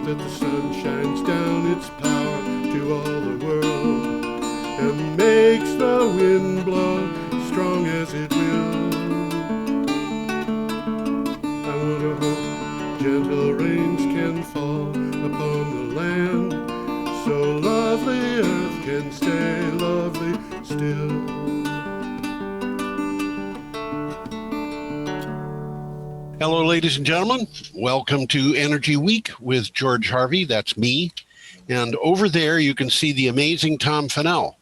that the sun shines down its power to all the world and makes the wind blow strong as it will. I wonder hope gentle rains can fall upon the land, so lovely earth can stay lovely still. Hello, ladies and gentlemen. Welcome to Energy Week with George Harvey. That's me. And over there, you can see the amazing Tom Fennell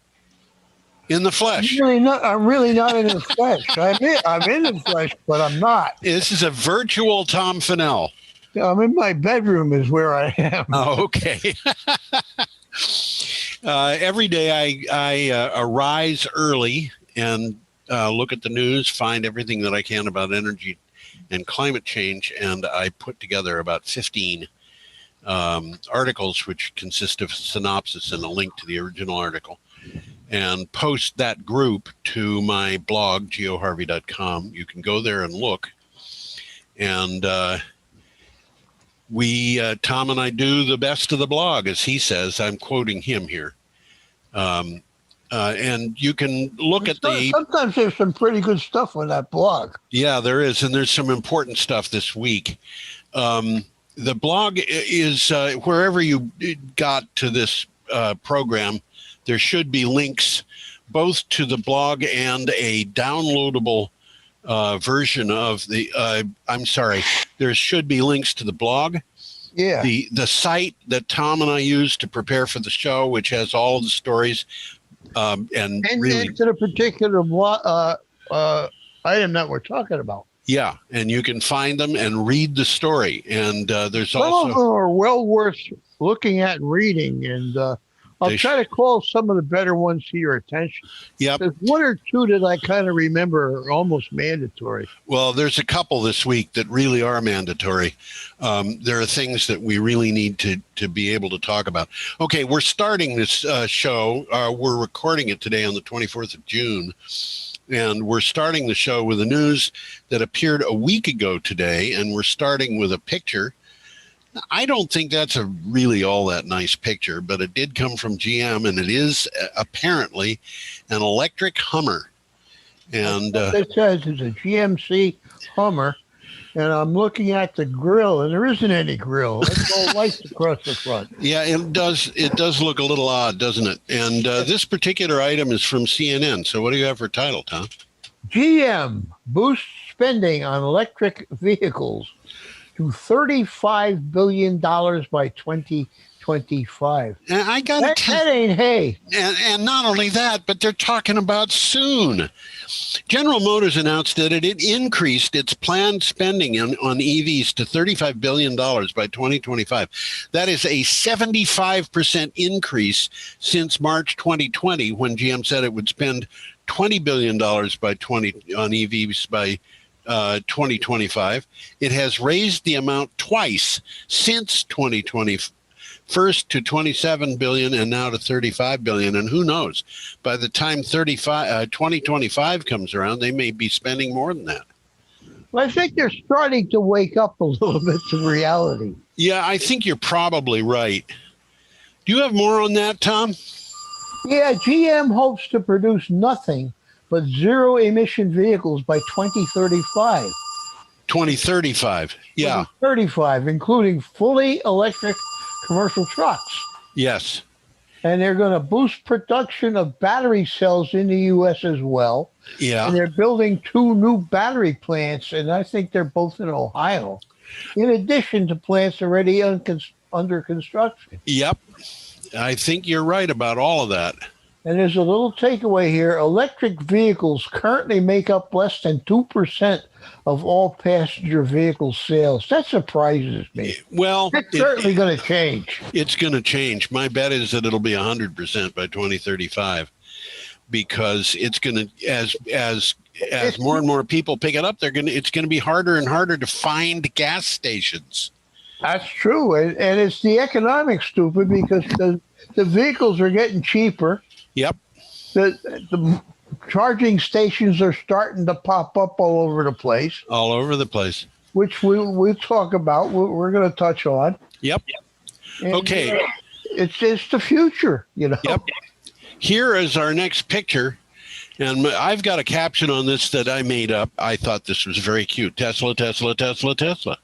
in the flesh. I'm really not in the flesh. I'm in the flesh, but I'm not. This is a virtual Tom Fennell. I'm in my bedroom is where I am. Oh, okay. Every day I arise early and look at the news, find everything that I can about energy and climate change, and I put together about 15 articles which consist of a synopsis and a link to the original article, and post that group to my blog, geoharvey.com. You can go there and look. And Tom and I do the best of the blog, as he says. I'm quoting him here. And you can look at sometimes there's some pretty good stuff on that blog. Yeah, there is. And there's some important stuff this week. The blog is wherever you got to this program, there should be links both to the blog and a downloadable version of the, there should be links to the blog. Yeah. The site that Tom and I use to prepare for the show, which has all of the stories, and really to the particular item that we're talking about. Yeah, and you can find them and read the story. And there's some also of them are well worth looking at and reading. And I'll try to call some of the better ones to your attention. Yep. There's one or two that I kind of remember are almost mandatory. Well, there's a couple this week that really are mandatory. There are things that we really need to be able to talk about. Okay, we're starting this show. We're recording it today on the 24th of June. And we're starting the show with the news that appeared a week ago today. And we're starting with a picture. I don't think that's a really all that nice picture, but it did come from GM, and it is apparently an electric Hummer. And it says it's a GMC Hummer, and I'm looking at the grill, and there isn't any grill. It's all lights across the front. Yeah, it does. It does look a little odd, doesn't it? And this particular item is from CNN. So what do you have for title, Tom? GM boosts spending on electric vehicles to $35 billion by 2025. And I got that ain't hay. And not only that, but they're talking about soon. General Motors announced that it increased its planned spending on EVs to $35 billion by 2025. That is a 75% increase since March 2020, when GM said it would spend $20 billion on EVs by 2025. It has raised the amount twice since 2020, first to $27 billion and now to $35 billion. And who knows, by the time 2025 comes around, they may be spending more than that. Well, I think they're starting to wake up a little bit to reality. Yeah, I think you're probably right. Do you have more on that, Tom? Yeah, GM hopes to produce nothing but zero-emission vehicles by 2035. 2035, yeah. 2035, including fully electric commercial trucks. Yes. And they're going to boost production of battery cells in the U.S. as well. Yeah. And they're building 2 new battery plants, and I think they're both in Ohio, in addition to plants already under construction. Yep. I think you're right about all of that. And there's a little takeaway here. Electric vehicles currently make up less than 2% of all passenger vehicle sales. That surprises me. Well, it's certainly going to change. It's going to change. My bet is that it'll be 100% by 2035, because it's going to, as more and more people pick it up, it's going to be harder and harder to find gas stations. That's true. And it's the economics, stupid, because the vehicles are getting cheaper. Yep. The charging stations are starting to pop up all over the place. All over the place. Which we'll talk about. We're going to touch on. Yep. And, Okay. it's the future, you know. Yep. Here is our next picture. And I've got a caption on this that I made up. I thought this was very cute. Tesla, Tesla, Tesla, Tesla.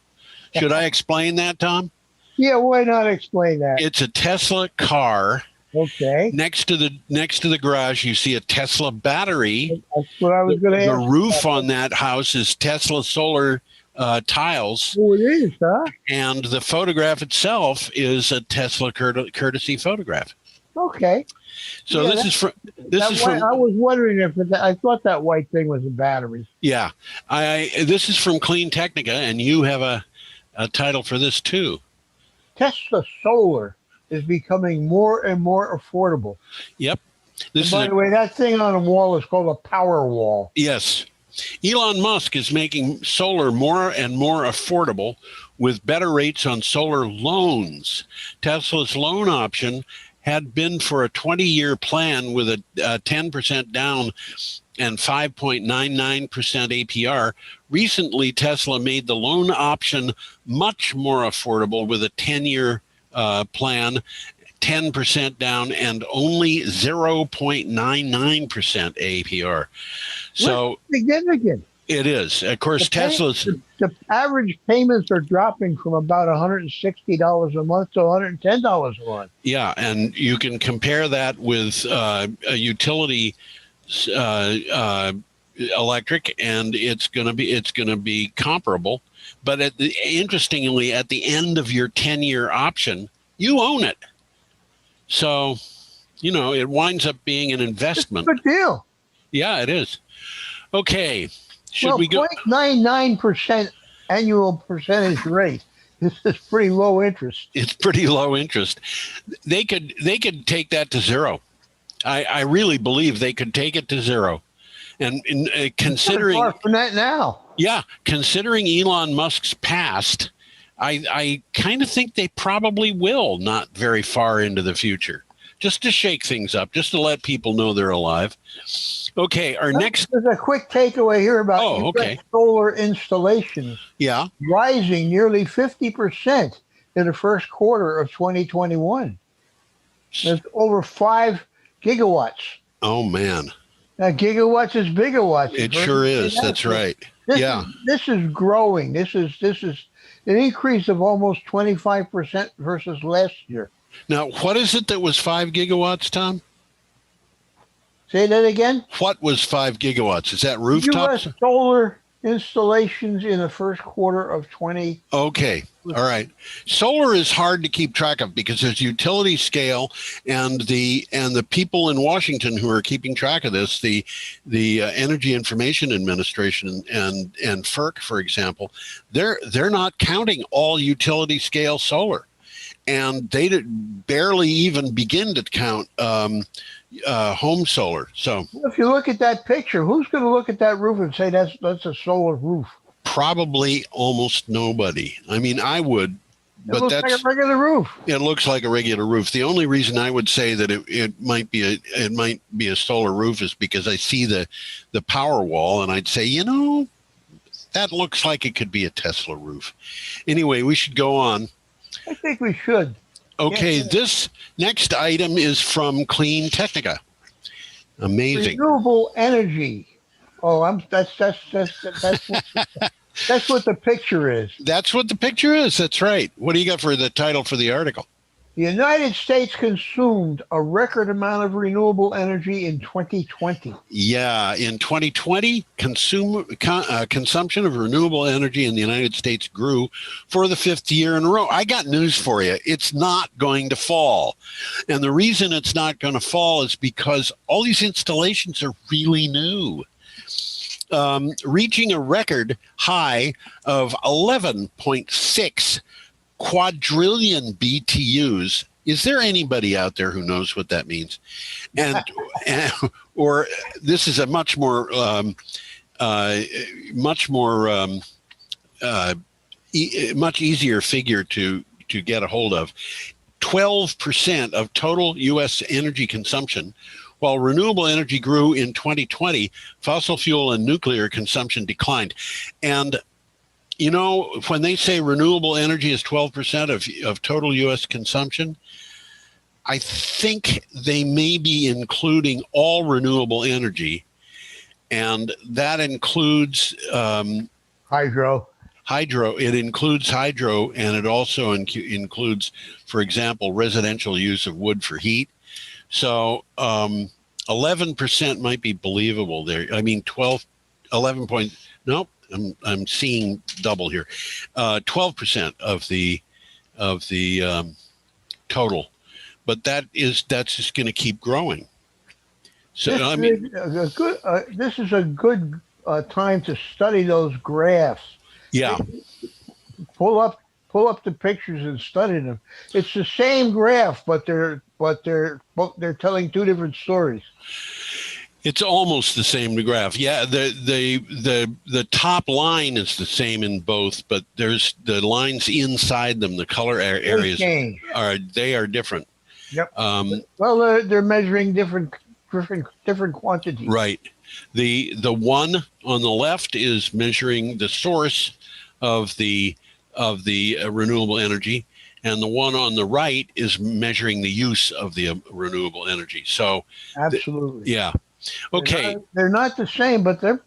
Should I explain that, Tom? Yeah, why not explain that? It's a Tesla car. Okay. Next to the garage, you see a Tesla battery. That's what I was going to ask. The roof on that house is Tesla solar tiles. Oh, it is, huh? And the photograph itself is a Tesla courtesy photograph. Okay. So Yeah, this is from I was wondering if I thought that white thing was a battery. Yeah, this is from Clean Technica, and you have a title for this too. Tesla Solar is becoming more and more affordable. Yep. By the way, that thing on the wall is called a power wall. Yes. Elon Musk is making solar more and more affordable with better rates on solar loans. Tesla's loan option had been for a 20-year plan with a 10% down and 5.99% APR. Recently, Tesla made the loan option much more affordable with a 10-year plan, 10% down, and only 0.99% APR. So significant. It is. Of course, Tesla's... The average payments are dropping from about $160 a month to $110 a month. Yeah, and you can compare that with a utility electric, and it's going to be comparable. But interestingly, at the end of your 10-year option, you own it. So, it winds up being an investment. It's a good deal. Yeah, it is. Okay. Should we go 0.99% annual percentage rate? This is pretty low interest. It's pretty low interest. They could take that to zero. I really believe they could take it to zero. And considering far from that now. Yeah, considering Elon Musk's past, I kind of think they probably will not very far into the future. Just to shake things up, just to let people know they're alive. Okay, There's a quick takeaway here about solar installations. Yeah. Rising nearly 50% in the first quarter of 2021. There's over 5 gigawatts. Oh, man. Now, gigawatts is bigawatts. It sure is. That's right. This is growing. This is an increase of almost 25% versus last year. Now, what is it that was 5 gigawatts, Tom? Say that again? What was 5 gigawatts? Is that rooftops? U.S. solar installations in the first quarter of 20. Okay. All right. Solar is hard to keep track of because there's utility scale and the people in Washington who are keeping track of this, the Energy Information Administration and FERC, for example, they're not counting all utility scale solar. And they barely even begin to count home solar. So if you look at that picture, who's going to look at that roof and say that's a solar roof? Probably almost nobody. I mean, I would, but looks like a regular roof. It looks like a regular roof. The only reason I would say that it might be a solar roof is because I see the power wall, and I'd say, that looks like it could be a Tesla roof. Anyway, we should go on. I think we should. Okay, This next item is from Clean Technica. Amazing. Renewable energy. Oh, that's what the picture is. That's what the picture is. That's right. What do you got for the title for the article? The United States consumed a record amount of renewable energy in 2020. Yeah, in 2020, consumption of renewable energy in the United States grew for the 5th year in a row. I got news for you. It's not going to fall. And the reason it's not going to fall is because all these installations are really new. Reaching a record high of 11.6 quadrillion BTUs. Is there anybody out there who knows what that means? Or this is a much easier figure to get a hold of. 12% of total U.S. energy consumption. While renewable energy grew in 2020, fossil fuel and nuclear consumption declined. And You know, when they say renewable energy is 12% of total U.S. consumption, I think they may be including all renewable energy, and that includes Hydro. It includes hydro, and it also includes, for example, residential use of wood for heat. So 11% might be believable there. I mean, 11 point, nope, I'm seeing double here. 12% of the total, but that's just going to keep growing. So This I mean, this is a good time to study those graphs. yeah. Pull up the pictures and study them. It's the same graph, but they're telling two different stories. It's almost the same graph. Yeah, the top line is the same in both, but there's the lines inside them, the color areas are different. Yep. Well, they're measuring different quantities. Right. The one on the left is measuring the source of the renewable energy, and the one on the right is measuring the use of the renewable energy. So absolutely. Yeah. Okay. They're not the same, but they're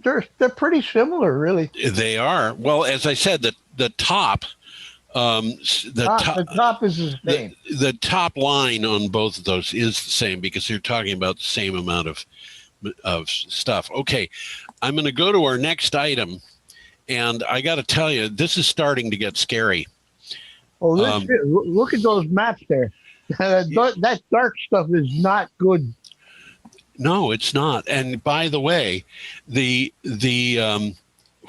pretty similar, really. They are. Well, as I said, the top the top is the same. The top line on both of those is the same because you're talking about the same amount of stuff. Okay, I'm going to go to our next item, and I got to tell you, this is starting to get scary. Oh, look at those maps there. That dark stuff is not good. No, it's not. And by the way, the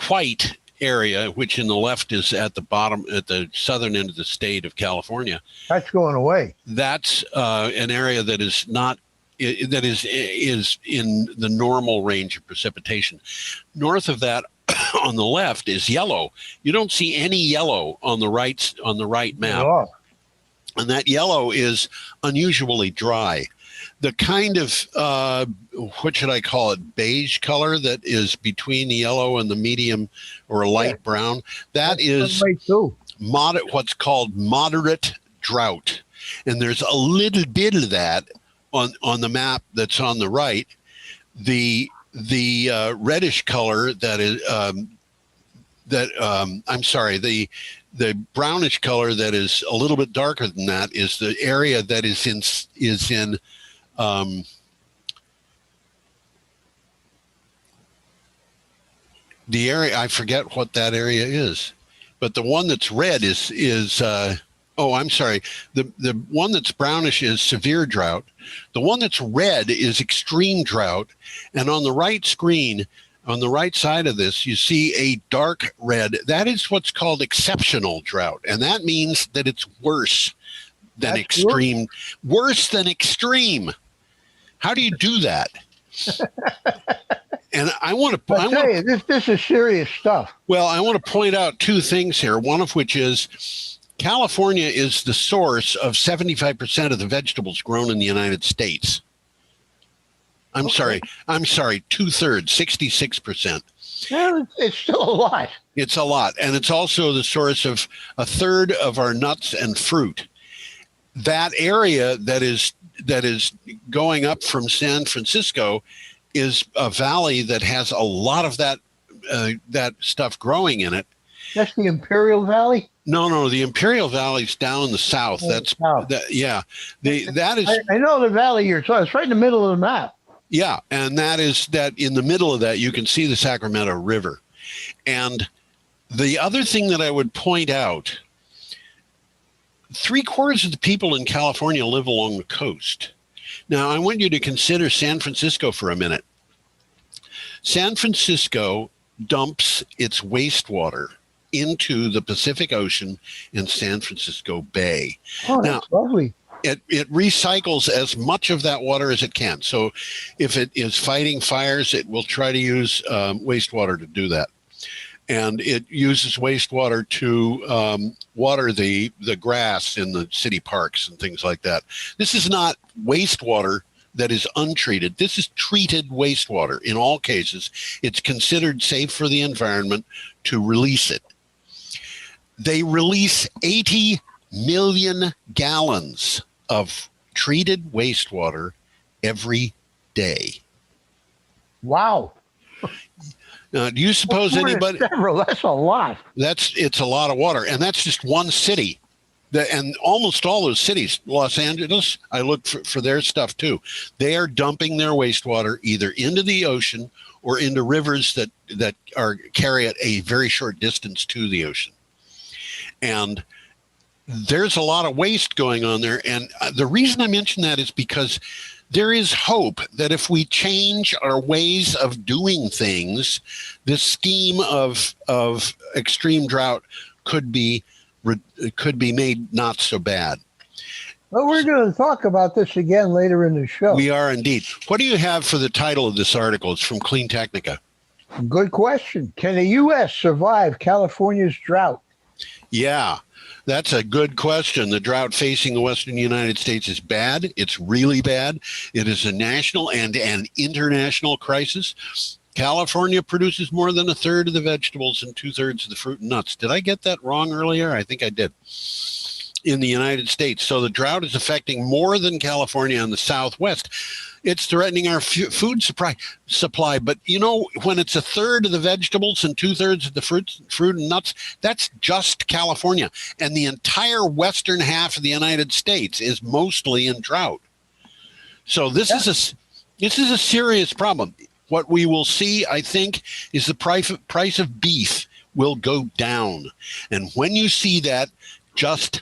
white area, which in the left is at the bottom, at the southern end of the state of California, that's going away. That's an area that is not that is in the normal range of precipitation. North of that, on the left, is yellow. You don't see any yellow on the right map, and that yellow is unusually dry. The kind of what should I call it, beige color that is between the yellow and the medium or light brown, that is what's called moderate drought. And there's a little bit of that on the map that's on the right. The reddish color that is the brownish color that is a little bit darker than that is the area that is in the area, I forget what that area is, but the one that's red is I'm sorry. The one that's brownish is severe drought. The one that's red is extreme drought. And on the right screen, on the right side of this, you see a dark red. That is what's called exceptional drought. And that means that it's worse than extreme. Worse than extreme. How do you do that? And I want to. This is serious stuff. Well, I want to point out two things here. One of which is California is the source of 75% of the vegetables grown in the United States. I'm sorry, 2/3, 66%. Well, it's still a lot. It's a lot, and it's also the source of 1/3 of our nuts and fruit. That area that is going up from San Francisco is a valley that has a lot of that stuff growing in it. That's the Imperial Valley? No, the Imperial Valley's down in the south. That's south. That is. I know the valley you're talking. It's right in the middle of the map. Yeah, and that in the middle of that you can see the Sacramento River. And the other thing that I would point out, 3/4 of the people in California live along the coast. Now, I want you to consider San Francisco for a minute. San Francisco dumps its wastewater into the Pacific Ocean in San Francisco Bay. Oh, that's lovely. It recycles as much of that water as it can. So if it is fighting fires, it will try to use wastewater to do that. And it uses wastewater to water the grass in the city parks and things like that. This is not wastewater that is untreated. This is treated wastewater. In all cases, it's considered safe for the environment to release it. They release 80 million gallons of treated wastewater every day. Wow. Do you suppose anybody? Several. That's a lot. It's a lot of water, and that's just one city. And almost all those cities, Los Angeles, I look for their stuff too. They are dumping their wastewater either into the ocean or into rivers that carry it a very short distance to the ocean. And there's a lot of waste going on there. And the reason I mention that is because there is hope that if we change our ways of doing things, this scheme of extreme drought could be made not so bad. Well, we're going to talk about this again later in the show. We are indeed. What do you have for the title of this article? It's from Clean Technica. Good question. Can the U.S. survive California's drought? Yeah, that's a good question. The drought facing the western United States is bad. It's really bad. It is a national and an international crisis. California produces more than a third of the vegetables and 2/3 of the fruit and nuts. Did I get that wrong earlier? I think I did. In the United States. So the drought is affecting more than California and the Southwest. It's threatening our food supply. But, you know, when it's a third of the vegetables and 2/3 of the fruit and nuts, that's just California. And the entire western half of the United States is mostly in drought. So this is a serious problem. What we will see, I think, is the price of beef will go down. And when you see that, just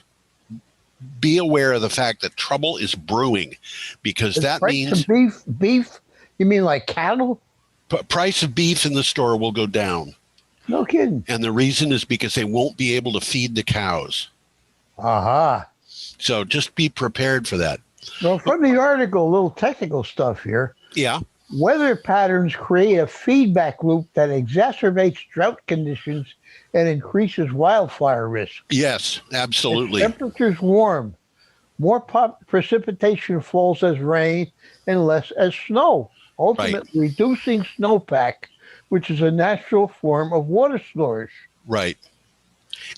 be aware of the fact that trouble is brewing, because that means beef. You mean like cattle? Price of beef in the store will go down. No kidding. And the reason is because they won't be able to feed the cows. Aha. So just be prepared for that. Well, from the article, a little technical stuff here. Yeah. Weather patterns create a feedback loop that exacerbates drought conditions and increases wildfire risk. Yes, absolutely. As temperatures warm, more precipitation falls as rain and less as snow, ultimately reducing snowpack, which is a natural form of water storage. Right.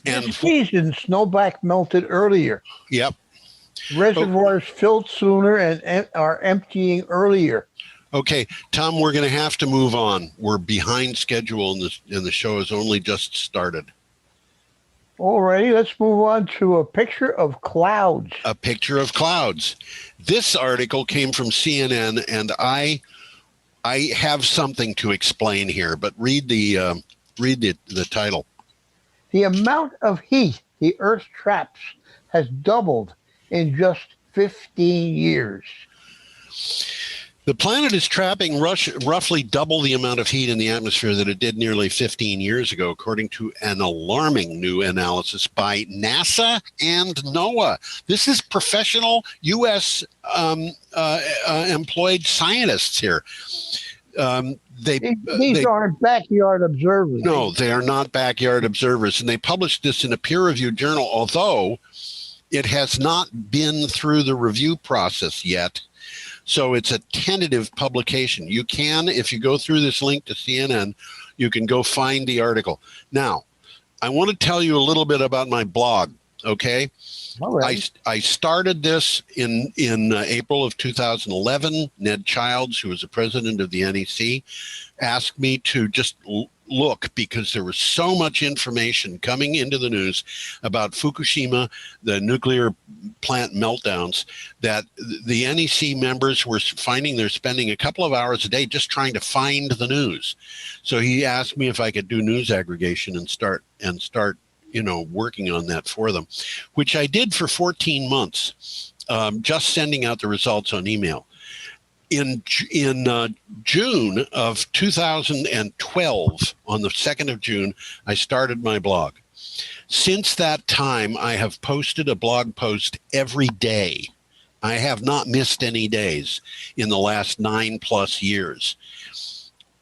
And this season, snowpack melted earlier. Yep. Reservoirs filled sooner and are emptying earlier. Okay, Tom, we're going to have to move on. We're behind schedule, and the show has only just started. Alrighty, let's move on to a picture of clouds. A picture of clouds. This article came from CNN, and I have something to explain here, but read the title. The amount of heat the Earth traps has doubled in just 15 years. The planet is trapping roughly double the amount of heat in the atmosphere that it did nearly 15 years ago, according to an alarming new analysis by NASA and NOAA. This is professional U.S. Employed scientists here. These aren't backyard observers. No, they are not backyard observers. And they published this in a peer-reviewed journal, although it has not been through the review process yet. So it's a tentative publication. You can, if you go through this link to CNN, you can go find the article. Now, I want to tell you a little bit about my blog, okay? All right. I started this in April of 2011. Ned Childs, who was the president of the NEC, asked me to just look, because there was so much information coming into the news about Fukushima, the nuclear plant meltdowns, that the NEC members were finding they're spending a couple of hours a day just trying to find the news. So he asked me if I could do news aggregation and start working on that for them, which I did for 14 months, just sending out the results on email. In June of 2012, on the 2nd of June, I started my blog. Since that time, I have posted a blog post every day. I have not missed any days in the last 9+ years.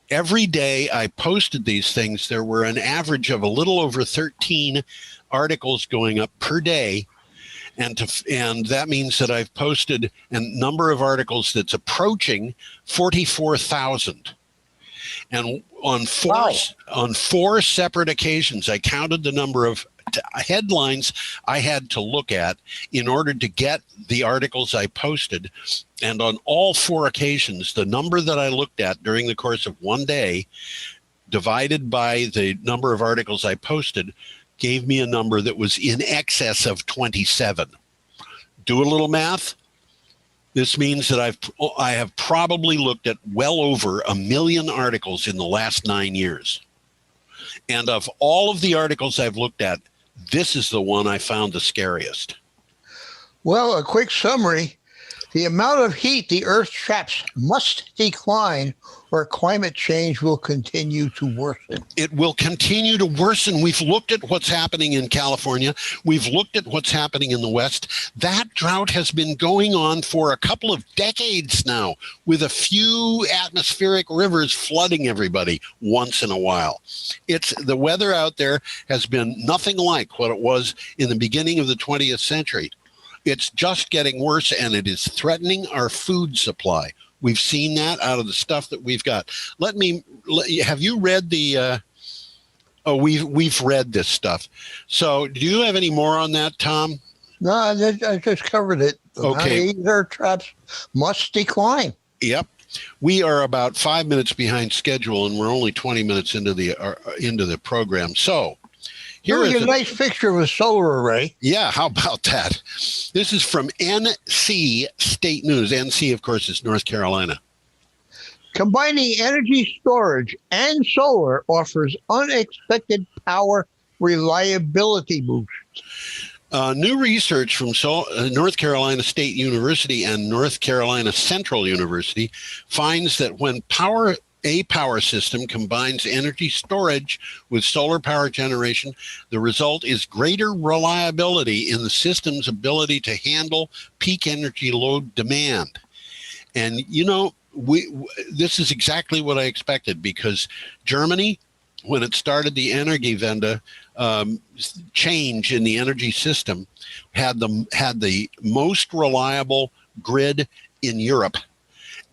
Every day I posted these things, there were an average of a little over 13 articles going up per day. And that means that I've posted a number of articles that's approaching 44,000. And on Wow. four separate occasions, I counted the number of headlines I had to look at in order to get the articles I posted. And on all four occasions, the number that I looked at during the course of one day, divided by the number of articles I posted, gave me a number that was in excess of 27. Do a little math. This means that I have probably looked at well over 1 million articles in the last 9 years. And of all of the articles I've looked at, this is the one I found the scariest. Well, a quick summary. The amount of heat the Earth traps must decline or climate change will continue to worsen. It will continue to worsen. We've looked at what's happening in California. We've looked at what's happening in the West. That drought has been going on for a couple of decades now, with a few atmospheric rivers flooding everybody once in a while. The weather out there has been nothing like what it was in the beginning of the 20th century. It's just getting worse, and it is threatening our food supply. We've seen that out of the stuff that we've got. Have you read the? We've read this stuff. So, do you have any more on that, Tom? No, I just covered it. Okay. Air traps must decline. Yep. We are about 5 minutes behind schedule, and we're only 20 minutes into the program. So. Here is a nice picture of a solar array. Yeah, how about that? This is from NC State News. NC, of course, is North Carolina. Combining energy storage and solar offers unexpected power reliability boosts. New research from North Carolina State University and North Carolina Central University finds that when a power system combines energy storage with solar power generation, the result is greater reliability in the system's ability to handle peak energy load demand. And, this is exactly what I expected, because Germany, when it started the Energiewende change in the energy system, had the most reliable grid in Europe.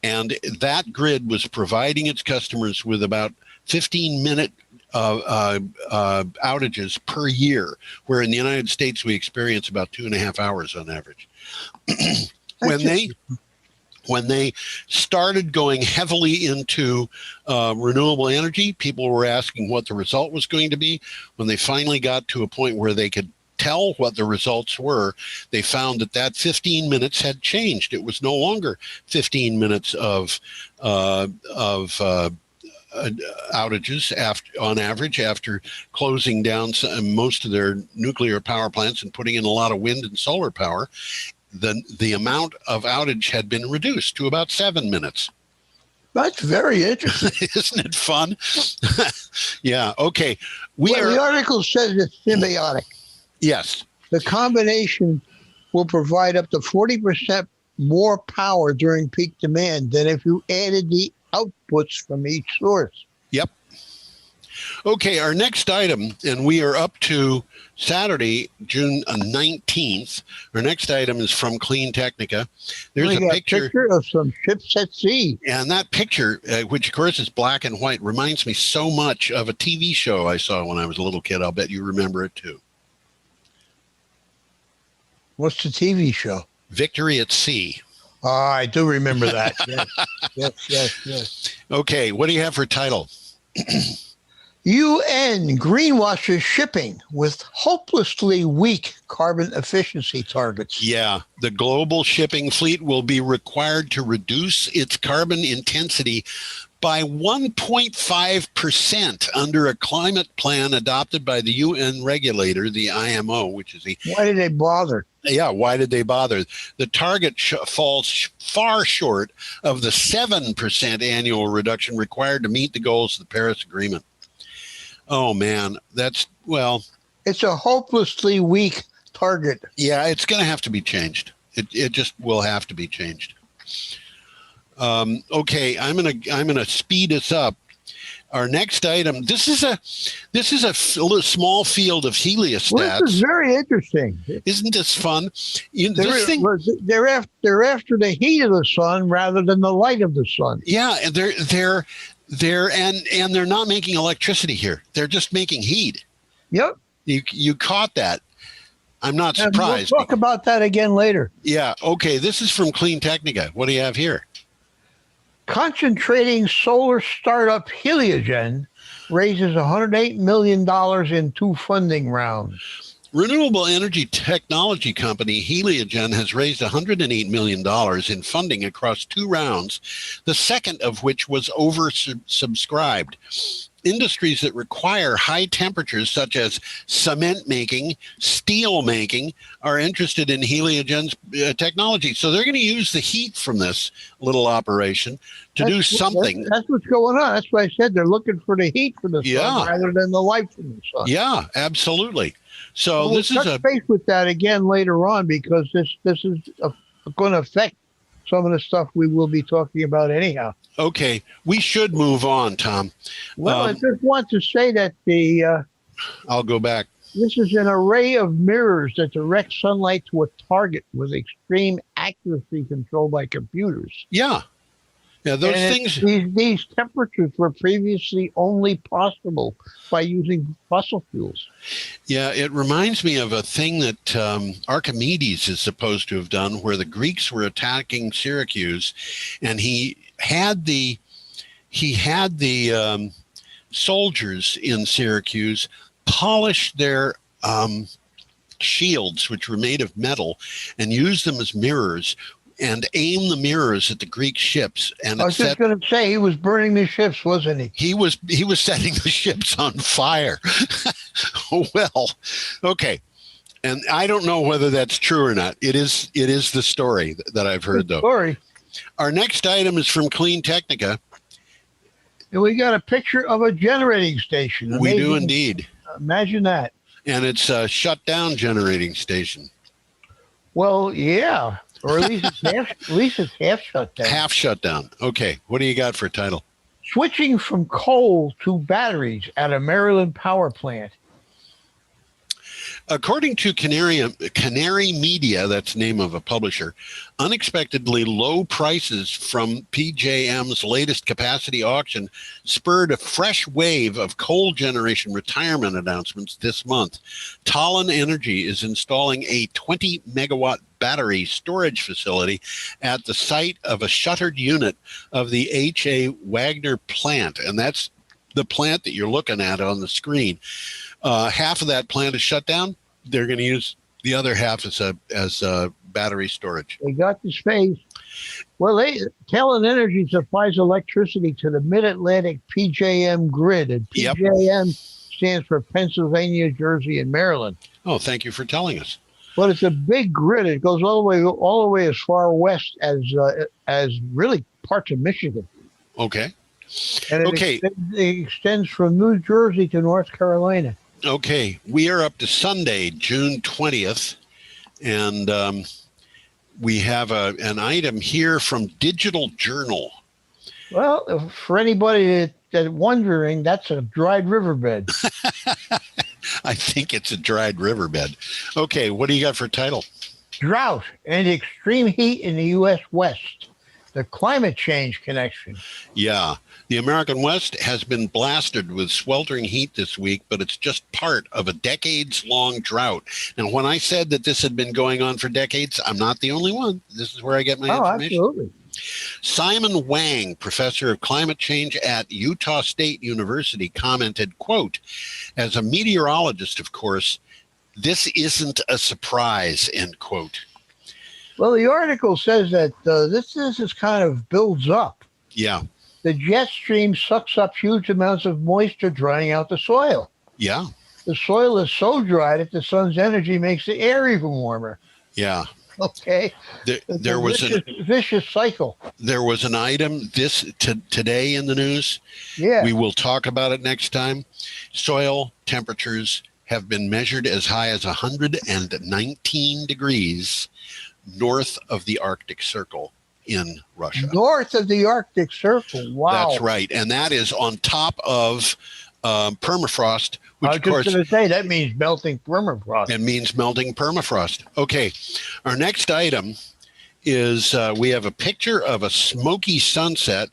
And that grid was providing its customers with about 15-minute outages per year, where in the United States we experience about 2.5 hours on average. When they started going heavily into renewable energy, people were asking what the result was going to be. When they finally got to a point where they could tell what the results were, they found that 15 minutes had changed. It was no longer 15 minutes of outages on average after closing down most of their nuclear power plants and putting in a lot of wind and solar power. The amount of outage had been reduced to about 7 minutes. That's very interesting. Isn't it fun? Yeah. Okay. The article says it's symbiotic. Yes. The combination will provide up to 40% more power during peak demand than if you added the outputs from each source. Yep. Okay, our next item, and we are up to Saturday, June 19th. Our next item is from Clean Technica. There's a picture of some ships at sea. And that picture, which of course is black and white, reminds me so much of a TV show I saw when I was a little kid. I'll bet you remember it too. What's the TV show? Victory at Sea. Oh, I do remember that. Yes. Okay, what do you have for title? UN greenwashes shipping with hopelessly weak carbon efficiency targets. Yeah, the global shipping fleet will be required to reduce its carbon intensity by 1.5% under a climate plan adopted by the UN regulator, the IMO, which is the... Why did they bother? Yeah, why did they bother? The target falls far short of the 7% annual reduction required to meet the goals of the Paris Agreement. Oh, man, it's a hopelessly weak target. Yeah, it's going to have to be changed. It just will have to be changed. Okay, I'm gonna speed us up. Our next item. This is a small field of heliostats. Well, this is very interesting. Isn't this fun? They're after the heat of the sun rather than the light of the sun. Yeah, They're not making electricity here. They're just making heat. Yep. You caught that. I'm not surprised. We'll talk about that again later. Yeah. Okay. This is from Clean Technica. What do you have here? Concentrating solar startup Heliogen raises $108 million in 2 funding rounds. Renewable energy technology company Heliogen has raised $108 million in funding across 2 rounds, the second of which was oversubscribed. Industries that require high temperatures, such as cement making, steel making, are interested in Heliogen's technology. So they're going to use the heat from this little operation to do something. That's what's going on. That's why I said they're looking for the heat from the sun rather than the light from the sun. Yeah, absolutely. So we'll touch base with that again later on, because this is going to affect some of the stuff we will be talking about anyhow. Okay, we should move on, Tom. Well, I just want to say that I'll go back. This is an array of mirrors that direct sunlight to a target with extreme accuracy controlled by computers. Yeah. Yeah, those things. These temperatures were previously only possible by using fossil fuels. Yeah, it reminds me of a thing that Archimedes is supposed to have done, where the Greeks were attacking Syracuse, and he had the soldiers in Syracuse polish their shields, which were made of metal, and use them as mirrors, and aim the mirrors at the Greek ships. And I was just going to say, he was burning the ships, wasn't he? He was setting the ships on fire. Well, okay. And I don't know whether that's true or not. It is the story that I've heard, though. Story. Our next item is from Clean Technica. And we got a picture of a generating station. We do indeed. Imagine that. And it's a shut down generating station. Well, yeah. Or at least it's half shut down. Half shut down. Okay. What do you got for a title? Switching from coal to batteries at a Maryland power plant. According to Canary Media, that's the name of a publisher, unexpectedly low prices from PJM's latest capacity auction spurred a fresh wave of coal generation retirement announcements this month. Tallinn Energy is installing a 20-megawatt battery storage facility at the site of a shuttered unit of the H.A. Wagner plant, and that's the plant that you're looking at on the screen. Half of that plant is shut down. They're going to use the other half as battery storage. They got the space. Well, Tallinn Energy supplies electricity to the Mid-Atlantic PJM grid, and PJM stands for Pennsylvania, Jersey, and Maryland. Oh, thank you for telling us. But it's a big grid. It goes all the way as far west as really parts of Michigan. Okay. And it extends from New Jersey to North Carolina. Okay. We are up to Sunday, June 20th, and we have an item here from Digital Journal. Well, for anybody that's wondering, that's a dried riverbed. I think it's a dried riverbed. Okay, what do you got for a title? Drought and extreme heat in the U.S. West. The climate change connection. Yeah. The American West has been blasted with sweltering heat this week, but it's just part of a decades-long drought. Now, when I said that this had been going on for decades, I'm not the only one. This is where I get my information. Absolutely. Simon Wang, professor of climate change at Utah State University, commented, quote, as a meteorologist, of course, this isn't a surprise, end quote. Well, the article says that this is kind of builds up. Yeah. The jet stream sucks up huge amounts of moisture, drying out the soil. Yeah. The soil is so dry that the sun's energy makes the air even warmer. Yeah. Okay. There was a vicious cycle. There was an item today in the news. Yeah. We will talk about it next time. Soil temperatures have been measured as high as 119 degrees north of the Arctic Circle in Russia. North of the Arctic Circle. Wow. That's right. And that is on top of permafrost, which, I was just going to say, that means melting permafrost. It means melting permafrost. Okay. Our next item is we have a picture of a Smoky Sunset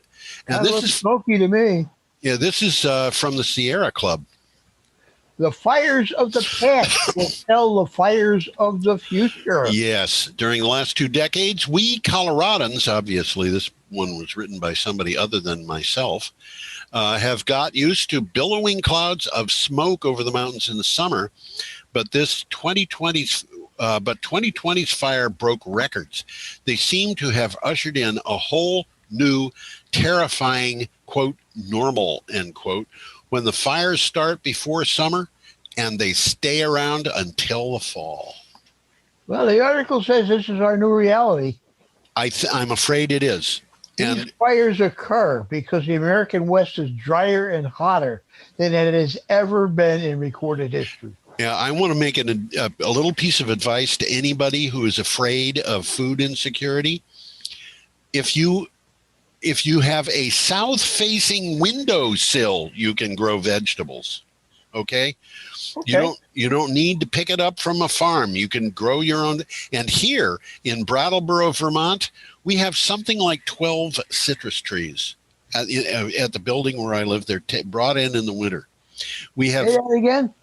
And This is smoky to me. Yeah, this is from the Sierra Club. The fires of the past will tell the fires of the future. Yes. During the last 2 decades, we Coloradans, obviously this one was written by somebody other than myself, have got used to billowing clouds of smoke over the mountains in the summer. But 2020's fire broke records. They seem to have ushered in a whole new, terrifying, quote, normal, end quote, when the fires start before summer and they stay around until the fall. Well, the article says this is our new reality. I'm afraid it is. These fires occur because the American West is drier and hotter than it has ever been in recorded history. Yeah, I want to make a little piece of advice to anybody who is afraid of food insecurity. If you have a south-facing windowsill, you can grow vegetables. Okay? You don't need to pick it up from a farm. You can grow your own. And here in Brattleboro, Vermont, we have something like 12 citrus trees at the building where I live. They're brought in the winter. Say that again?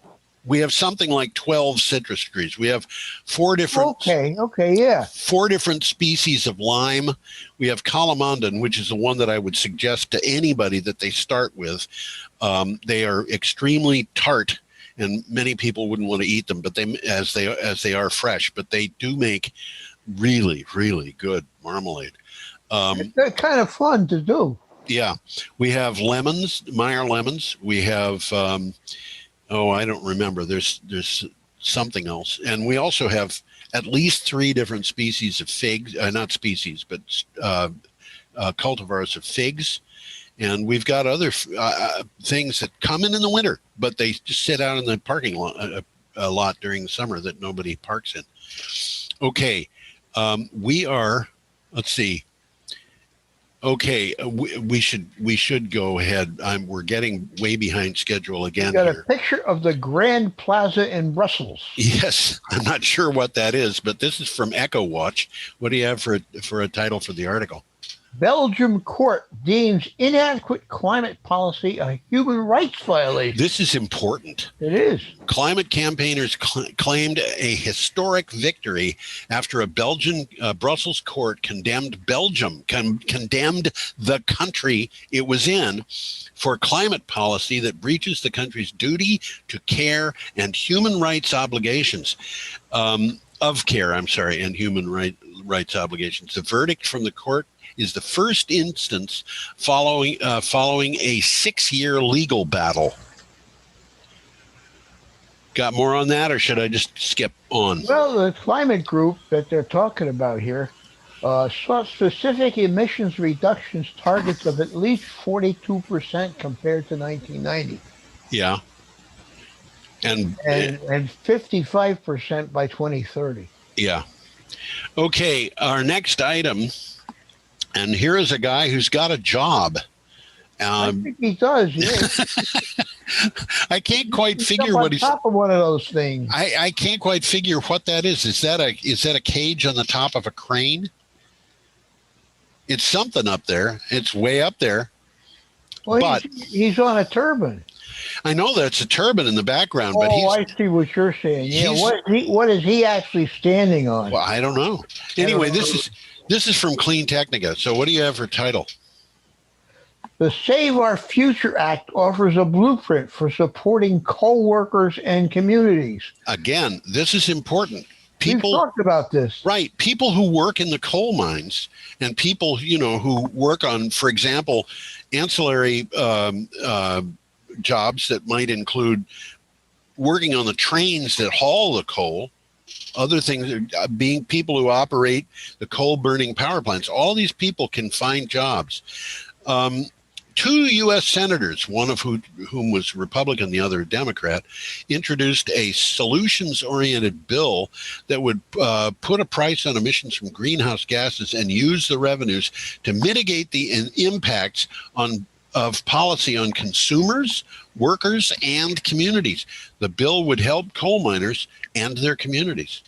We have something like 12 citrus trees. We have 4 different. Yeah. 4 different species of lime. We have calamandan, which is the one that I would suggest to anybody that they start with. They are extremely tart, and many people wouldn't want to eat them, but as they are fresh. But they do make really, really good marmalade. They're kind of fun to do. Yeah, we have lemons, Meyer lemons. We have. I don't remember. There's something else. And we also have at least 3 different species of figs, not species, but cultivars of figs. And we've got other things that come in the winter, but they just sit out in the parking lot a lot during the summer that nobody parks in. Okay. We are, let's see. Okay, we should go ahead. We're getting way behind schedule again. You got here. A picture of the Grand Plaza in Brussels. Yes, I'm not sure what that is, but this is from Echo Watch. What do you have for a title for the article? Belgian Court deems inadequate climate policy a human rights violation. This is important. It is. Climate campaigners claimed a historic victory after a Belgian Brussels court condemned Belgium, condemned the country it was in for climate policy that breaches the country's duty to care and human rights obligations. And human rights obligations. The verdict from the court is the first instance following a 6-year legal battle. Got more on that, or should I just skip on? Well, the climate group that they're talking about here sought specific emissions reductions targets of at least 42% compared to 1990. Yeah. And 55% by 2030. Yeah. Okay, our next item. And here is a guy who's got a job. I think he does, yeah. I can't quite figure what he's on top of one of those things. I can't quite figure what that is. Is that a cage on the top of a crane? It's something up there. It's way up there. Well, but he's on a turbine. I know that's a turbine in the background, but I see what you're saying. Yeah, what is he actually standing on? Well, I don't know. Anyway, this is from Clean Technica. So what do you have for title? The Save Our Future Act offers a blueprint for supporting coal workers and communities. Again, this is important. We've talked about this. Right. People who work in the coal mines and people, who work on, for example, ancillary jobs that might include working on the trains that haul the coal, other things, being people who operate the coal burning power plants. All these people can find jobs. 2 U.S. senators, one of whom was Republican, the other Democrat, introduced a solutions-oriented bill that would put a price on emissions from greenhouse gases and use the revenues to mitigate the impacts of policy on consumers, workers, and communities. The bill would help coal miners and their communities.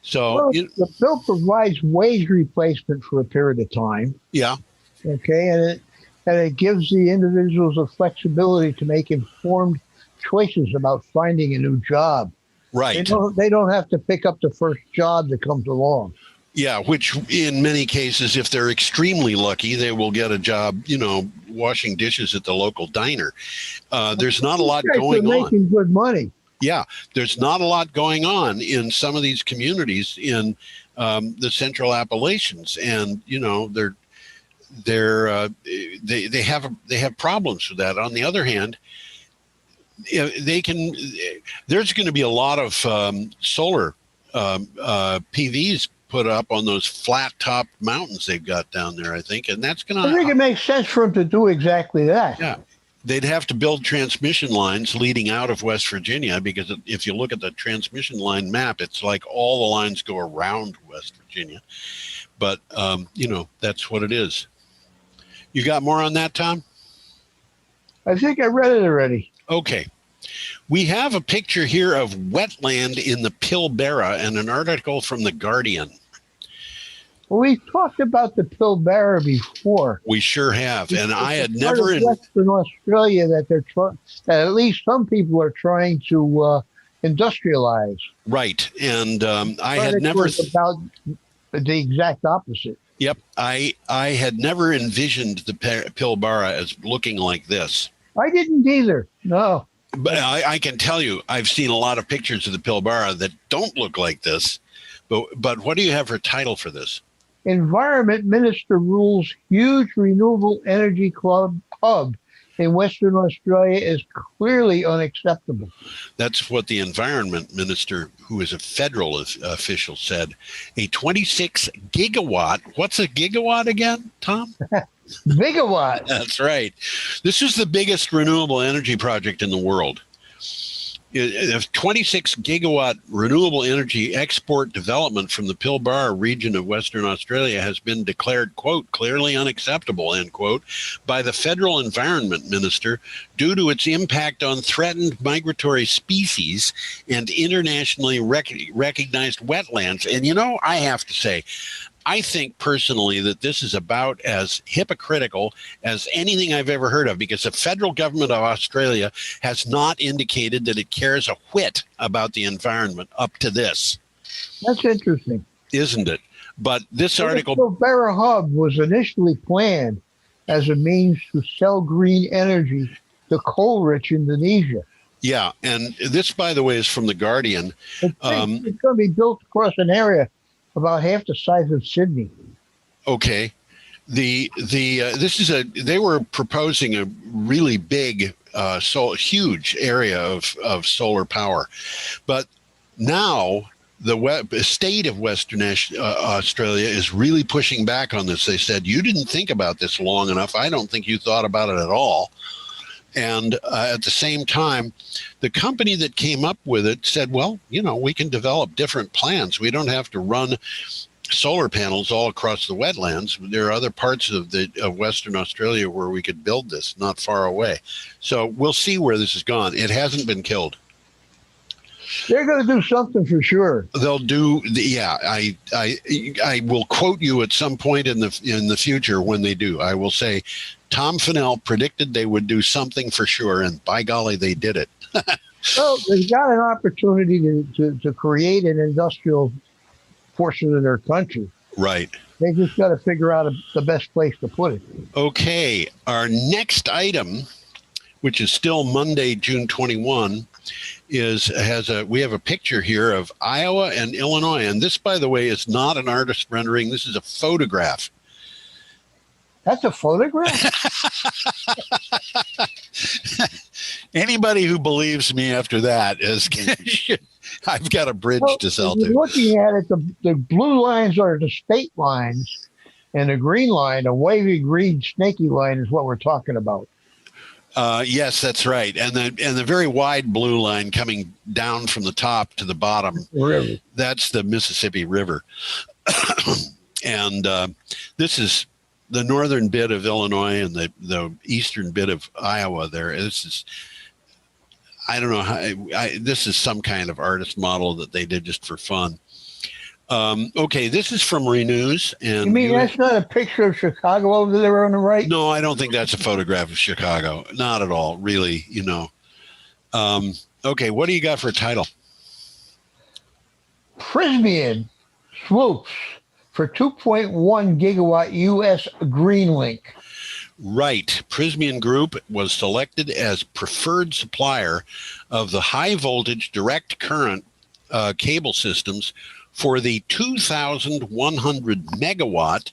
So the bill provides wage replacement for a period of time. Yeah. Okay, and and it gives the individuals the flexibility to make informed choices about finding a new job. Right. They don't have to pick up the first job that comes along. Yeah, which in many cases, if they're extremely lucky, they will get a job, washing dishes at the local diner. There's not a lot going on. Making good money. Yeah, there's not a lot going on in some of these communities in the Central Appalachians, and they have problems with that. On the other hand, there's going to be a lot of solar PVs put up on those flat top mountains they've got down there, I think, and that's going to. I think it makes sense for them to do exactly that. Yeah. They'd have to build transmission lines leading out of West Virginia, because if you look at the transmission line map, it's like all the lines go around West Virginia. But, that's what it is. You got more on that, Tom? I think I read it already. Okay. We have a picture here of wetland in the Pilbara and an article from The Guardian. Well, we talked about the Pilbara before. We sure have, and I had never. Western Australia that that at least some people are trying to industrialize. Right, and I had never about the exact opposite. Yep, I had never envisioned the Pilbara as looking like this. I didn't either. No, but I can tell you, I've seen a lot of pictures of the Pilbara that don't look like this. But what do you have for title for this? Environment Minister rules huge renewable energy hub in Western Australia is clearly unacceptable. That's what the Environment Minister, who is a federal official, said. A 26 gigawatt. What's a gigawatt again, Tom? Gigawatt. That's right. This is the biggest renewable energy project in the world. A 26 gigawatt renewable energy export development from the Pilbara region of Western Australia has been declared, quote, clearly unacceptable, end quote, by the federal environment minister due to its impact on threatened migratory species and internationally recognized wetlands. And, I have to say, I think personally that this is about as hypocritical as anything I've ever heard of, because the federal government of Australia has not indicated that it cares a whit about the environment up to this. That's interesting. Isn't it? But this article... The Pilbara Hub was initially planned as a means to sell green energy to coal-rich Indonesia. Yeah, and this, by the way, is from The Guardian. It's going to be built across an area about half the size of Sydney. Okay. They were proposing a really big, huge area of solar power, but now the state of Western Australia is really pushing back on this. They said, you didn't think about this long enough. I don't think you thought about it at all. And at the same time, the company that came up with it said, well, we can develop different plans. We don't have to run solar panels all across the wetlands. There are other parts of Western Australia where we could build this not far away. So we'll see where this has gone. It hasn't been killed. They're going to do something for sure. They'll do. Yeah, I will quote you at some point in the future when they do. I will say, Tom Fennell predicted they would do something for sure, and by golly, they did it. Well, they've got an opportunity to create an industrial portion of their country. Right. They just got to figure out the best place to put it. Okay, our next item, which is still Monday, June 21, we have a picture here of Iowa and Illinois, and this, by the way, is not an artist rendering. This is a photograph. That's a photograph? Anybody who believes me after that is, I've got a bridge to sell to. Looking at it, the blue lines are the state lines, and the green line, a wavy green snaky line, is what we're talking about. Yes, that's right. And the very wide blue line coming down from the top to the bottom, river. That's the Mississippi River. And this is the northern bit of Illinois and the eastern bit of Iowa there. This is, I don't know how, this is some kind of artist model that they did just for fun. Okay, this is from Renews. And You mean that's not a picture of Chicago over there on the right? No, I don't think that's a photograph of Chicago. Not at all, really, Okay, what do you got for a title? Prysmian swoops for 2.1 gigawatt U.S. Greenlink. Right. Prysmian Group was selected as preferred supplier of the high voltage direct current cable systems for the 2,100 megawatt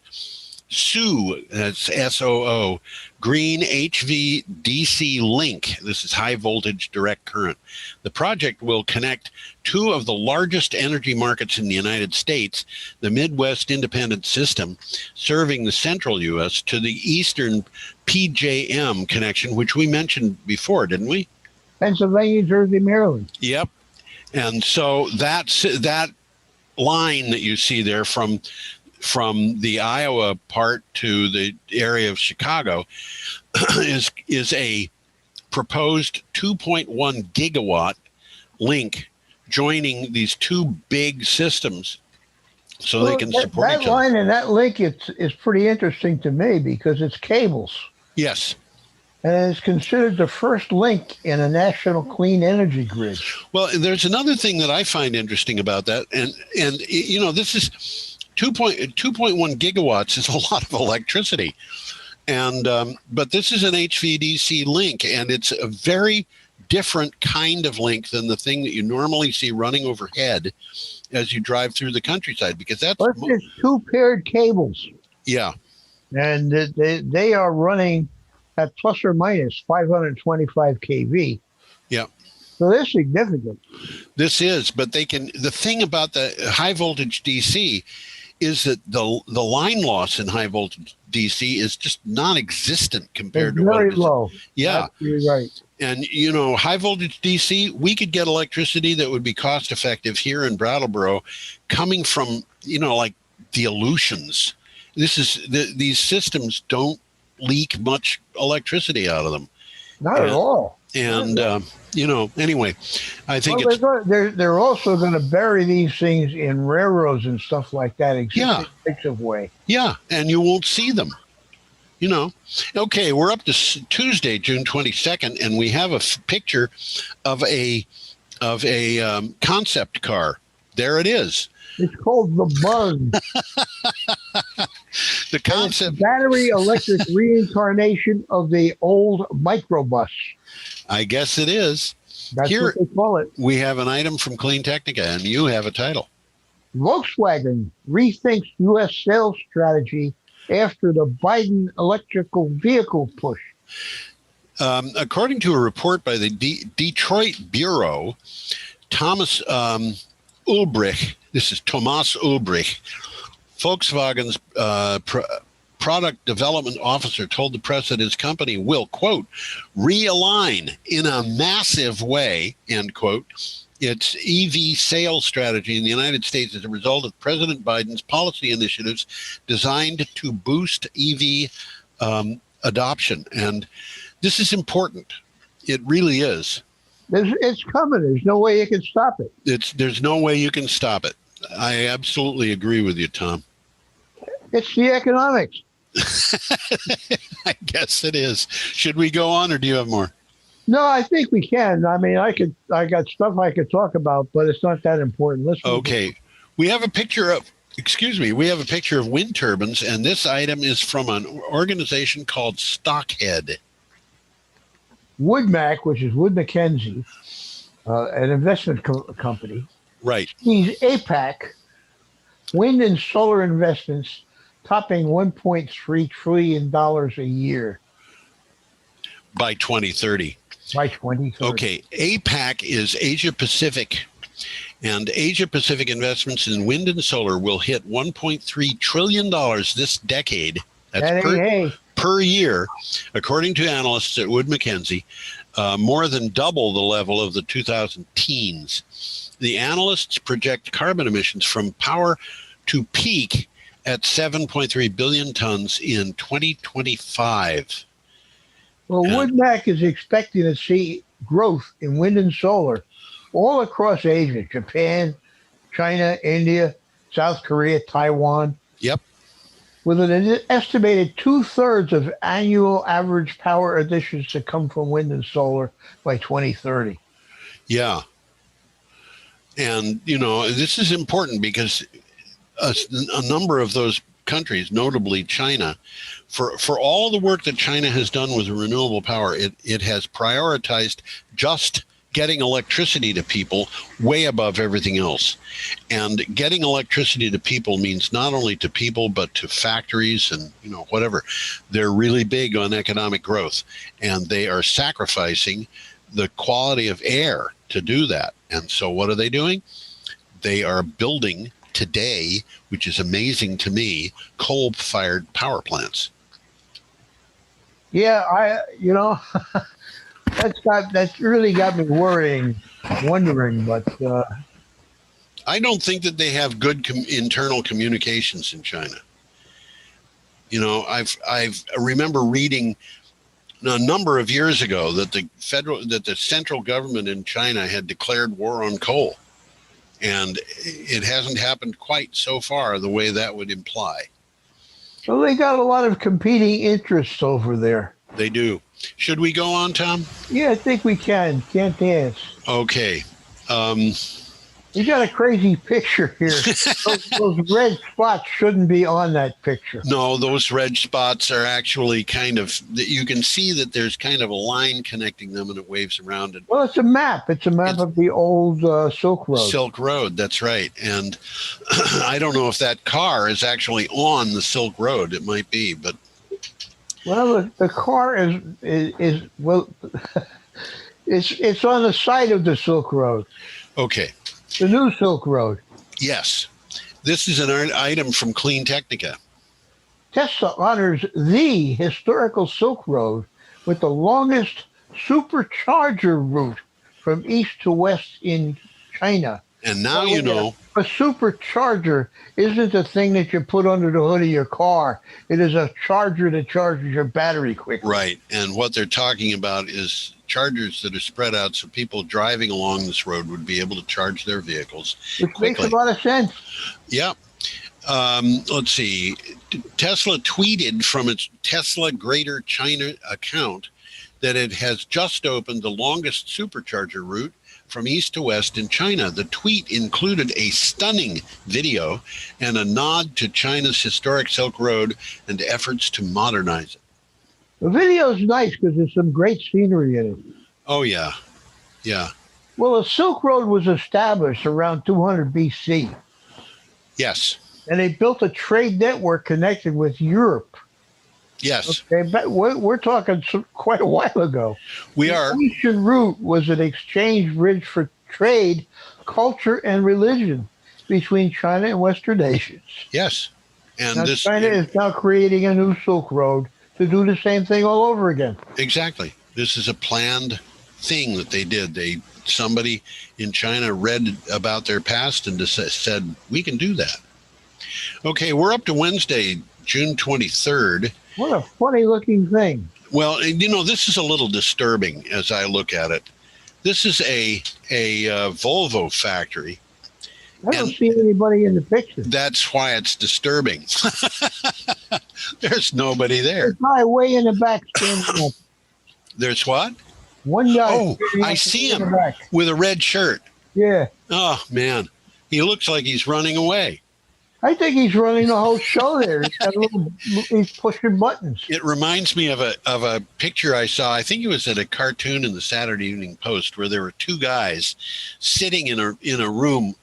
SOO, that's SOO, Green HVDC link. This is high voltage direct current. The project will connect two of the largest energy markets in the United States, the Midwest Independent System, serving the central U.S., to the Eastern PJM connection, which we mentioned before, didn't we? Pennsylvania, Jersey, Maryland. Yep. And so that line that you see there from the Iowa part to the area of Chicago is a proposed 2.1 gigawatt link joining these two big systems so they can support each other. That line and that link is pretty interesting to me because it's cables. Yes. And it's considered the first link in a national clean energy grid. Well, there's another thing that I find interesting about that. And this is 2.1 gigawatts is a lot of electricity. And but this is an HVDC link, and it's a very different kind of link than the thing that you normally see running overhead as you drive through the countryside, because that's it's two paired cables. Yeah. And they are running at plus or minus 525 kV. Yeah. So they're significant. This is, but the thing about the high voltage DC is that the line loss in high voltage DC is just non-existent compared to very low. Yeah. You're right. And, high voltage DC, we could get electricity that would be cost effective here in Brattleboro coming from, like the Aleutians. These systems don't leak much electricity out of them. Not at all. And, anyway, I think they're also going to bury these things in railroads and stuff like that. Of way. Yeah, and you won't see them. Okay, we're up to Tuesday, June 22nd, and we have a picture of a concept car. There it is. It's called the Buzz. The concept battery electric reincarnation of the old microbus. I guess it is. That's what they call it. We have an item from Clean Technica, and you have a title. Volkswagen rethinks U.S. sales strategy after the Biden electrical vehicle push. According to a report by the Detroit Bureau, Thomas Ulbrich, this is Thomas Ulbrich, Volkswagen's product development officer, told the press that his company will, quote, realign in a massive way, end quote, its EV sales strategy in the United States as a result of President Biden's policy initiatives designed to boost EV adoption. And this is important. It really is. It's coming. There's no way you can stop it. There's no way you can stop it. I absolutely agree with you, Tom. It's the economics. I guess it is. Should we go on, or do you have more? No, I think we can. I mean, I got stuff I could talk about, but it's not that important. Okay. We have a picture of wind turbines, and this item is from an organization called Stockhead. Woodmac, which is Wood Mackenzie, an investment company. Right. These APAC, wind and solar investments topping $1.3 trillion a year. By 2030. By 2030. Okay. APAC is Asia Pacific, and Asia Pacific investments in wind and solar will hit $1.3 trillion this decade. That's per year, according to analysts at Wood Mackenzie, more than double the level of the 2000 teens. The analysts project carbon emissions from power to peak at 7.3 billion tons in 2025. Well, Woodmac is expecting to see growth in wind and solar all across Asia, Japan, China, India, South Korea, Taiwan. Yep. With an estimated 2/3 of annual average power additions to come from wind and solar by 2030. Yeah. And, this is important because a number of those countries, notably China, for all the work that China has done with renewable power, it has prioritized just getting electricity to people way above everything else. And getting electricity to people means not only to people, but to factories and, whatever. They're really big on economic growth, and they are sacrificing the quality of air to do that. And so what are they doing? They are building today, which is amazing to me, coal-fired power plants. Yeah, that's really got me wondering, but I don't think that they have good internal communications in China. I remember reading a number of years ago that the central government in China had declared war on coal, and it hasn't happened quite so far the way that would imply. well, they got a lot of competing interests over there. They do. Should we go on, Tom? Yeah, I think we can. Can't dance. Okay. You got a crazy picture here. Those red spots shouldn't be on that picture. No, those red spots are actually you can see that there's kind of a line connecting them, and it waves around it. Well, it's a map. It's a map of the old Silk Road. Silk Road, that's right. And I don't know if that car is actually on the Silk Road. It might be, but... Well, the car is well, it's on the side of the Silk Road. Okay. The new Silk Road. Yes. This is an item from Clean Technica. Tesla honors the historical Silk Road with the longest supercharger route from east to west in China. And now you know. A supercharger isn't a thing that you put under the hood of your car. It is a charger that charges your battery quickly. Right. And what they're talking about is chargers that are spread out so people driving along this road would be able to charge their vehicles Which quickly. Makes a lot of sense. Yeah. Let's see. Tesla tweeted from its Tesla Greater China account that it has just opened the longest supercharger route from east to west in China. The tweet included a stunning video and a nod to China's historic Silk Road and efforts to modernize it. The video is nice because there's some great scenery in it. Oh, yeah. Yeah. Well, the Silk Road was established around 200 BC. Yes. And they built a trade network connected with Europe. Yes. Okay, but we're talking quite a while ago. We are. The ancient route was an exchange bridge for trade, culture, and religion between China and Western nations. Yes. And now, China is now creating a new Silk Road to do the same thing all over again. Exactly. This is a planned thing that they did. Somebody in China read about their past and said, we can do that. Okay, we're up to Wednesday, June 23rd. What a funny looking thing. Well, this is a little disturbing as I look at it. This is a Volvo factory. I don't see anybody in the picture. That's why it's disturbing. There's nobody there. There's a guy way in the back standing up. There's what? One guy. Oh, I see him with a red shirt. Yeah. Oh, man. He looks like he's running away. I think he's running the whole show there. He's pushing buttons. It reminds me of a picture I saw. I think it was at a cartoon in the Saturday Evening Post where there were two guys sitting in a room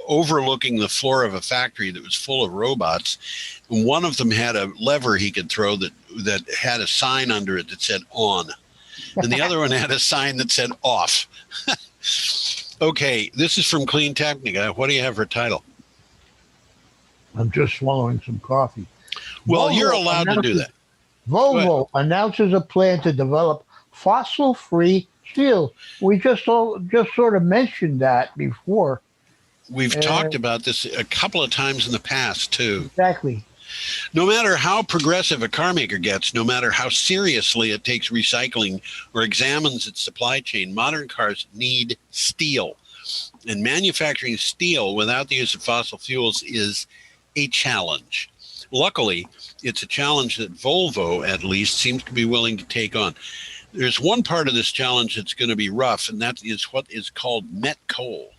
overlooking the floor of a factory that was full of robots. And one of them had a lever he could throw that had a sign under it that said on. And the other one had a sign that said off. Okay, this is from Clean Technica. What do you have for title? I'm just swallowing some coffee. Well, you're allowed to do that. Volvo announces a plan to develop fossil-free steel. We just sort of mentioned that before. We've talked about this a couple of times in the past, too. Exactly. No matter how progressive a car maker gets, no matter how seriously it takes recycling or examines its supply chain, modern cars need steel. And manufacturing steel without the use of fossil fuels is a challenge. Luckily, it's a challenge that Volvo, at least, seems to be willing to take on. There's one part of this challenge that's going to be rough, and that is what is called met coal,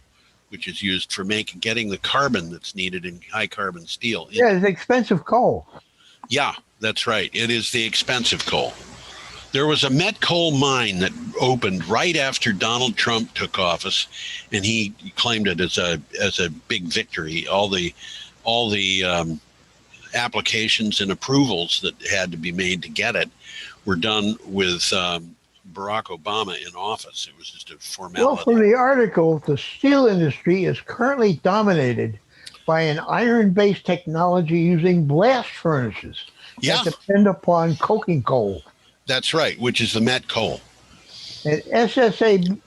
which is used for getting the carbon that's needed in high carbon steel. Yeah, it's expensive coal. Yeah, that's right. It is the expensive coal. There was a met coal mine that opened right after Donald Trump took office, and he claimed it as a big victory. All the applications and approvals that had to be made to get it were done with Barack Obama in office. It was just a formality. Well, from the article, the steel industry is currently dominated by an iron-based technology using blast furnaces that depend upon coking coal. That's right, which is the met coal. And SSAB,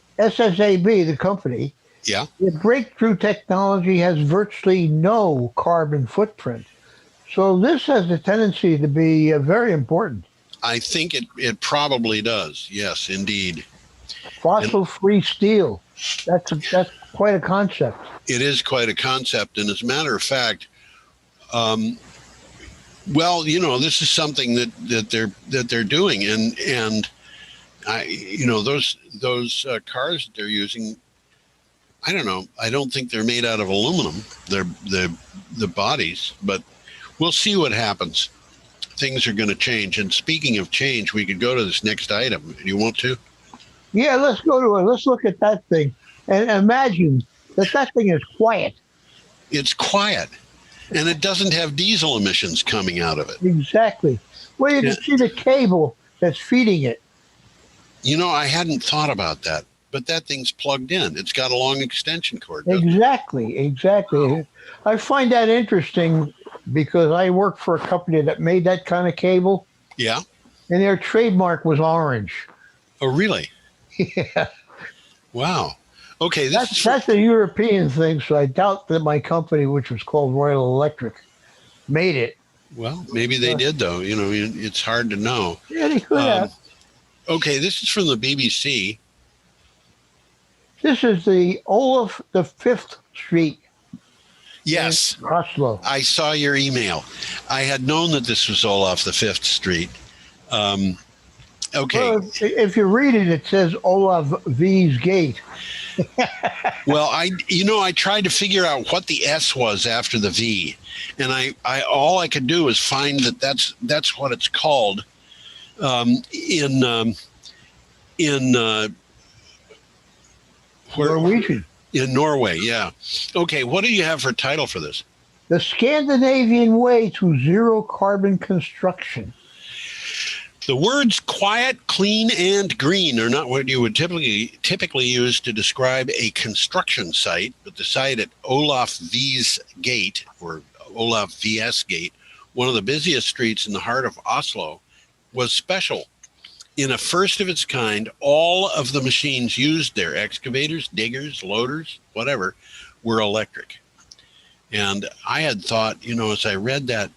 the company, the breakthrough technology has virtually no carbon footprint. So this has the tendency to be very important. I think it probably does. Yes, indeed. Fossil-free steel. That's quite a concept. It is quite a concept, and as a matter of fact, this is something that they're doing, and those cars that they're using. I don't know. I don't think they're made out of aluminum. They're the bodies, but we'll see what happens. Things are going to change. And speaking of change, we could go to this next item. Do you want to? Yeah, let's go to it. Let's look at that thing and imagine that thing is quiet. It's quiet, and it doesn't have diesel emissions coming out of it. Exactly. Well, you can see the cable that's feeding it. I hadn't thought about that, but that thing's plugged in. It's got a long extension cord. Exactly. Wow. I find that interesting because I worked for a company that made that kind of cable. Yeah. And their trademark was orange. Oh, really? Yeah. Wow. Okay. That's a European thing, so I doubt that my company, which was called Royal Electric, made it. Well, maybe they did, though. It's hard to know. Yeah, they could have. Okay, this is from the BBC. This is the Olaf the 5th Street. Yes. In Oslo. I saw your email. I had known that this was Olaf the 5th Street. Okay. Well, if you read it, it says Olaf V's Gate. Well, I tried to figure out what the S was after the V, and I all I could do was find that's what it's called in Norwegian. In Norway, yeah. Okay, what do you have for title for this? The Scandinavian Way to Zero Carbon Construction. The words quiet, clean, and green are not what you would typically use to describe a construction site, but the site at Olaf V's Gate, or Olaf VS Gate, one of the busiest streets in the heart of Oslo, was special. In a first of its kind, all of the machines used there, excavators, diggers, loaders, whatever, were electric. And I had thought, as I read that,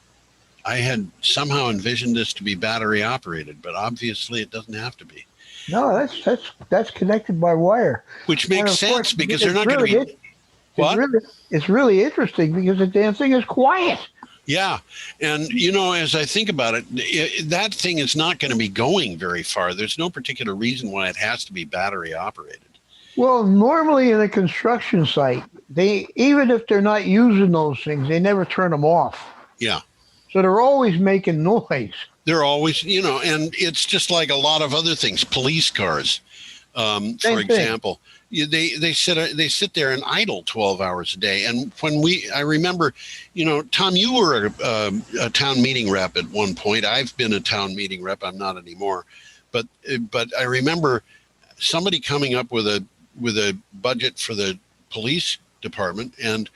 I had somehow envisioned this to be battery operated, but obviously it doesn't have to be. No, that's connected by wire. Which makes sense because they're not going to be. What? It's really interesting because the damn thing is quiet. Yeah. And, as I think about it, that thing is not going to be going very far. There's no particular reason why it has to be battery operated. Well, normally in a construction site, even if they're not using those things, they never turn them off. Yeah. So they're always making noise. They're always, and it's just like a lot of other things. Police cars, for example. They sit there and idle 12 hours a day. And I remember, Tom, you were a town meeting rep at one point. I've been a town meeting rep. I'm not anymore. But I remember somebody coming up with a budget for the police department, and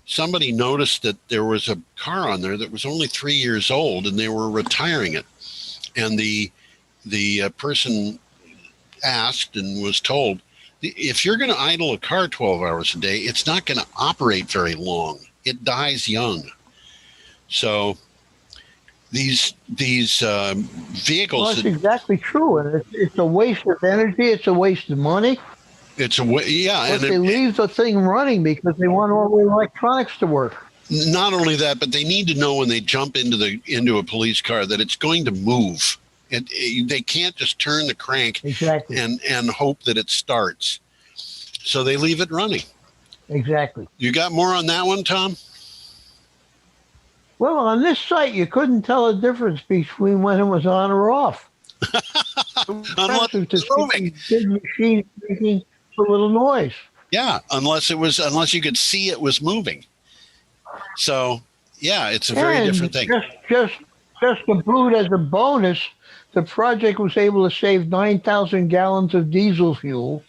somebody noticed that there was a car on there that was only 3 years old, and they were retiring it. And the person asked and was told, if you're going to idle a car 12 hours a day, it's not going to operate very long. It dies young. So these vehicles. Well, that's exactly true. And it's a waste of energy. It's a waste of money. It's a way, yeah. But they leave the thing running because they want all the electronics to work. Not only that, but they need to know when they jump into a police car that it's going to move. They can't just turn the crank Exactly. and hope that it starts. So they leave it running. Exactly. You got more on that one, Tom? Well, on this site, you couldn't tell the difference between when it was on or off. Unless it's moving. Big machine making a little noise. Yeah, unless you could see it was moving. So, yeah, it's a very different thing. Just to boot as a bonus, the project was able to save 9,000 gallons of diesel fuel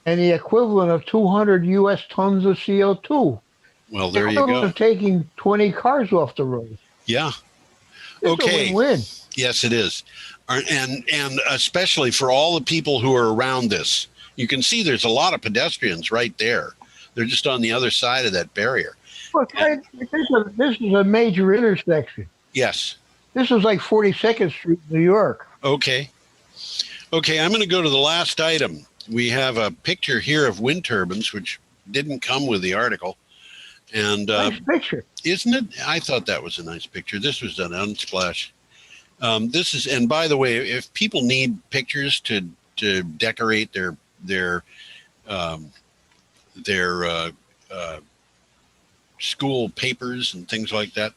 and the equivalent of 200 U.S. tons of CO2. Well, there you go. Taking 20 cars off the road. Yeah. It's okay. a win-win. Yes, it is. And especially for all the people who are around this. You can see there's a lot of pedestrians right there. They're just on the other side of that barrier. Look, this is a major intersection. Yes. This is like 42nd Street, New York. Okay, I'm going to go to the last item. We have a picture here of wind turbines, which didn't come with the article. And nice picture. Isn't it? I thought that was a nice picture. This was an Unsplash. This is, and by the way, if people need pictures to decorate their school papers and things like that,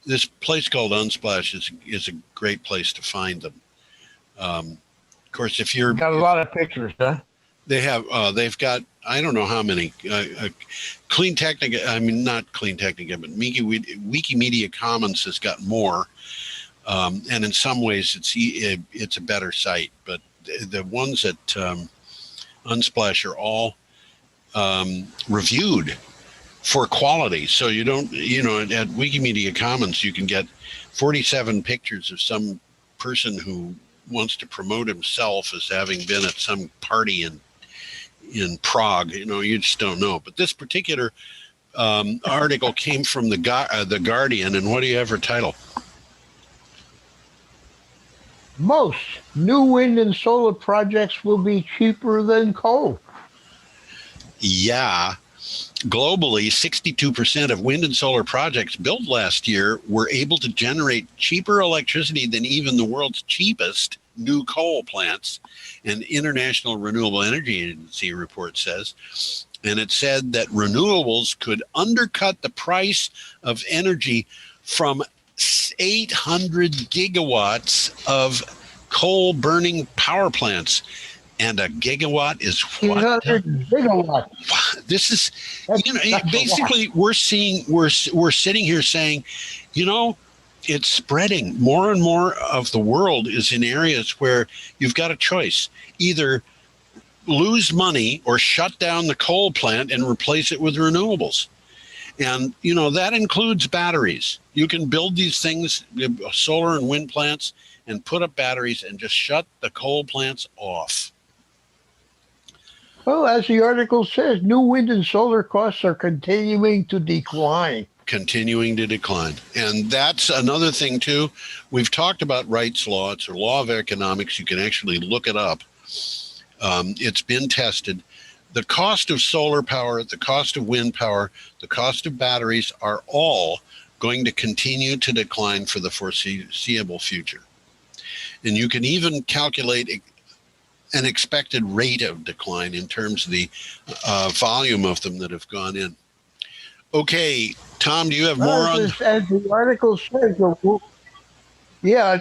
this place called Unsplash is a great place to find them. Of course, if you're got a lot of pictures, huh? They've got, I don't know how many. Clean Technica, I mean, not Clean Technica, but Wikimedia Commons has got more. And in some ways, it's a better site. But the ones at Unsplash are all reviewed for quality. So you don't, at Wikimedia Commons, you can get 47 pictures of some person who wants to promote himself as having been at some party in Prague. You just don't know. But this particular article came from the Guardian, and what do you have for title? Most new wind and solar projects will be cheaper than coal. Yeah. Globally, 62% of wind and solar projects built last year were able to generate cheaper electricity than even the world's cheapest new coal plants, an International Renewable Energy Agency report says. And it said that renewables could undercut the price of energy from 800 gigawatts of coal burning power plants. And a gigawatt is what? 800 gigawatts. This is, basically we're sitting here saying, it's spreading. More and more of the world is in areas where you've got a choice. Either lose money or shut down the coal plant and replace it with renewables. And, that includes batteries. You can build these things, solar and wind plants, and put up batteries and just shut the coal plants off. Well, as the article says, new wind and solar costs are continuing to decline. And that's another thing, too. We've talked about Wright's Law. It's a law of economics. You can actually look it up. It's been tested. The cost of solar power, the cost of wind power, the cost of batteries are all going to continue to decline for the foreseeable future. And you can even calculate an expected rate of decline in terms of the volume of them that have gone in. Okay, Tom, do you have more on? As the article says, I was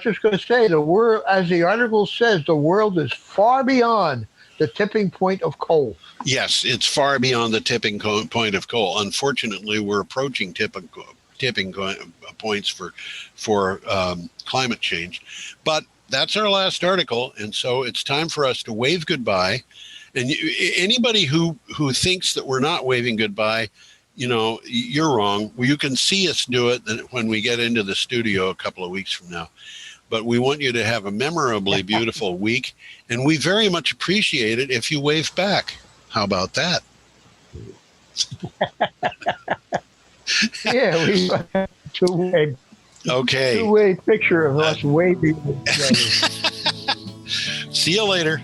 just going to say, as the article says, the world is far beyond the tipping point of coal. Yes, it's far beyond the tipping point of coal. Unfortunately, we're approaching tipping points for climate change. But that's our last article, and so it's time for us to wave goodbye. And anybody who thinks that we're not waving goodbye, you're wrong. Well, you can see us do it when we get into the studio a couple of weeks from now. But we want you to have a memorably beautiful week, and we very much appreciate it if you wave back. How about that? Yeah, we two-way. Okay. Two-way picture of us waving. See you later.